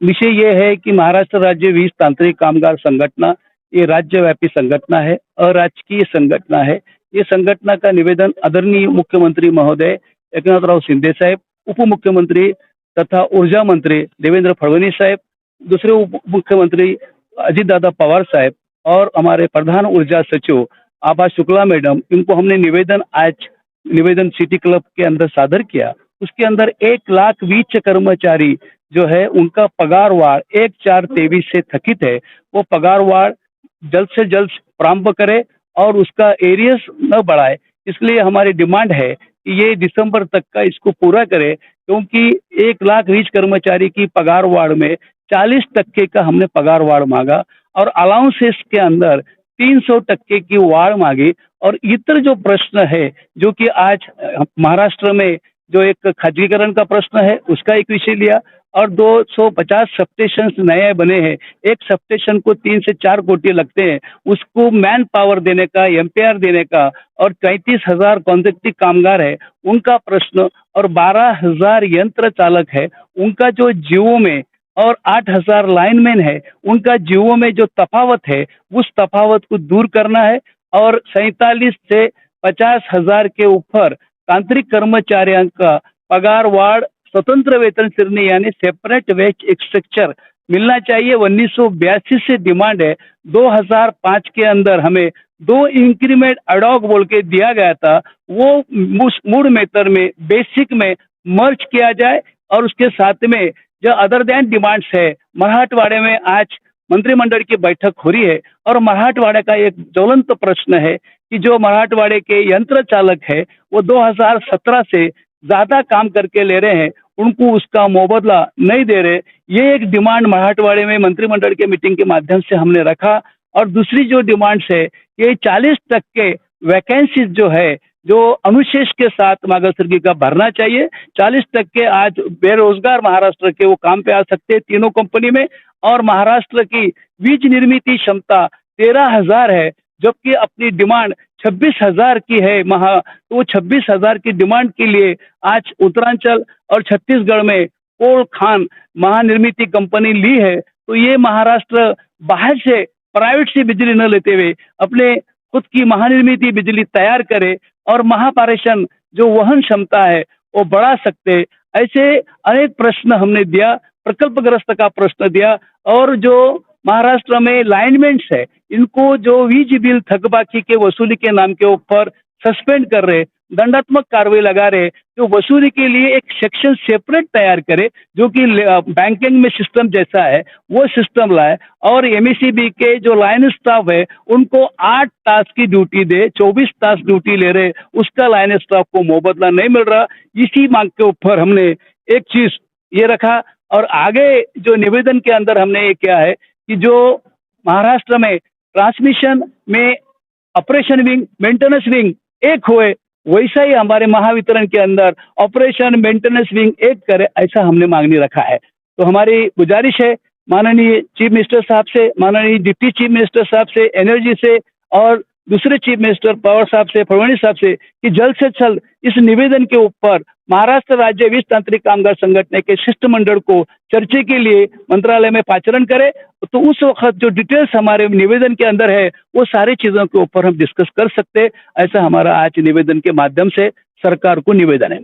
विषय ये है कि महाराष्ट्र राज्य वीज तांत्रिक कामगार संघटना ये राज्यव्यापी संघटना है, अराजकीय संघटना है। ये संघटना का निवेदन आदरणीय मुख्यमंत्री महोदय एकनाथराव शिंदे साहेब, उप मुख्यमंत्री तथा ऊर्जा मंत्री देवेंद्र फडणवीस साहब, दूसरे उप मुख्यमंत्री अजीतदादा पवार साहब और हमारे प्रधान ऊर्जा सचिव आभा शुक्ला मैडम, इनको हमने निवेदन सिटी क्लब के अंदर सादर किया। उसके अंदर 1,20,000 कर्मचारी जो है उनका पगारवाढ़ 1/4/23 से थकित है, वो पगारवाढ़ जल्द से जल्द प्रारंभ करे और उसका एरियस न बढ़ाए। इसलिए हमारी डिमांड है कि ये दिसंबर तक का इसको पूरा करे, क्योंकि 1,20,000 कर्मचारी की पगारवाढ़ में 40% का हमने पगारवाढ़ मांगा और अलाउंसेस के अंदर 300% की वाढ़ मांगी। और इतर जो प्रश्न है जो कि आज महाराष्ट्र में जो एक खाजगीकरण का प्रश्न है उसका एक विषय लिया और 250 सबस्टेशन नए बने हैं। एक सबस्टेशन को 3 से 4 कोटी लगते हैं, उसको मैन पावर देने का, एमपीआर देने का और 33,000 कॉन्ट्रैक्टिव कामगार है उनका प्रश्न और 12,000 यंत्र चालक है उनका जो जीवों में और 8,000 लाइनमैन है उनका जीवों में जो तफावत है उस तफावत को दूर करना है और 47 से 50,000 के ऊपर तांत्रिक कर्मचारियों का पगारवाढ़ स्वतंत्र वेतन श्रेणी यानी सेपरेट वेज स्ट्रक्चर मिलना चाहिए। 1982 से डिमांड है। 2005 के अंदर हमें 2 इंक्रीमेंट अडॉक बोल के दिया गया था, वो मूड मेथड में बेसिक में मर्ज किया जाए और उसके साथ में जो अदर देन डिमांड्स है। मराठवाड़े में आज मंत्रिमंडल की बैठक हो रही है और मराठवाड़े का एक ज्वलंत प्रश्न है कि जो मराठवाड़े के यंत्र चालक है वो 2017 से ज्यादा काम करके ले रहे हैं, उनको उसका मुआवजा नहीं दे रहे। ये एक डिमांड मराठवाड़े में मंत्रिमंडल के मीटिंग के माध्यम से हमने रखा। और दूसरी जो डिमांड्स है ये 40% वैकेंसीज जो है जो अनुशेष के साथ मागासवर्गीय का भरना चाहिए। 40% आज बेरोजगार महाराष्ट्र के वो काम पे आ सकते हैं तीनों कंपनी में। और महाराष्ट्र की वीज निर्मित क्षमता 13,000 है, जबकि अपनी डिमांड 26,000 की है तो वो 26,000 की डिमांड के लिए आज उत्तरांचल और छत्तीसगढ़ में कोल खान महानिर्मित कंपनी ली है। तो ये महाराष्ट्र बाहर से प्राइवेट से बिजली न लेते हुए अपने खुद की महानिर्मित बिजली तैयार करे और महापारेषण जो वहन क्षमता है वो बढ़ा सकते। ऐसे अनेक प्रश्न हमने दिया, प्रकल्पग्रस्त का प्रश्न दिया। और जो महाराष्ट्र में लाइनमेंट्स है इनको जो वीज बिल थकबाकी के वसूली के नाम के ऊपर सस्पेंड कर रहे, दंडात्मक कार्रवाई लगा रहे, जो वसूली के लिए एक सेक्शन सेपरेट तैयार करे जो कि बैंकिंग में सिस्टम जैसा है वो सिस्टम लाए। और एमएससीबी के जो लाइन स्टाफ है उनको 8 तास की ड्यूटी दे, 24 तास ड्यूटी ले रहे, उसका लाइन स्टाफ को मुआवजा नहीं मिल रहा। इसी मांग के ऊपर हमने एक चीज ये रखा और आगे जो निवेदन के अंदर हमने ये किया है कि जो महाराष्ट्र में ट्रांसमिशन में ऑपरेशन विंग, मेंटेनेंस विंग एक हुए, वैसा ही हमारे महावितरण के अंदर ऑपरेशन मेंटेनेंस विंग एक करे, ऐसा हमने मांगनी रखा है। तो हमारी गुजारिश है माननीय चीफ मिनिस्टर साहब से, माननीय डिप्टी चीफ मिनिस्टर साहब से एनर्जी से और दूसरे चीफ मिनिस्टर पवार साहब से, फडणवीस साहब से कि जल्द से जल्द इस निवेदन के ऊपर महाराष्ट्र राज्य वीज तांत्रिक कामगार संगठन के शिष्टमंडल को चर्चा के लिए मंत्रालय में पाचारण करे। तो उस वक्त जो डिटेल्स हमारे निवेदन के अंदर है वो सारी चीजों के ऊपर हम डिस्कस कर सकते। ऐसा हमारा आज निवेदन के माध्यम से सरकार को निवेदन है।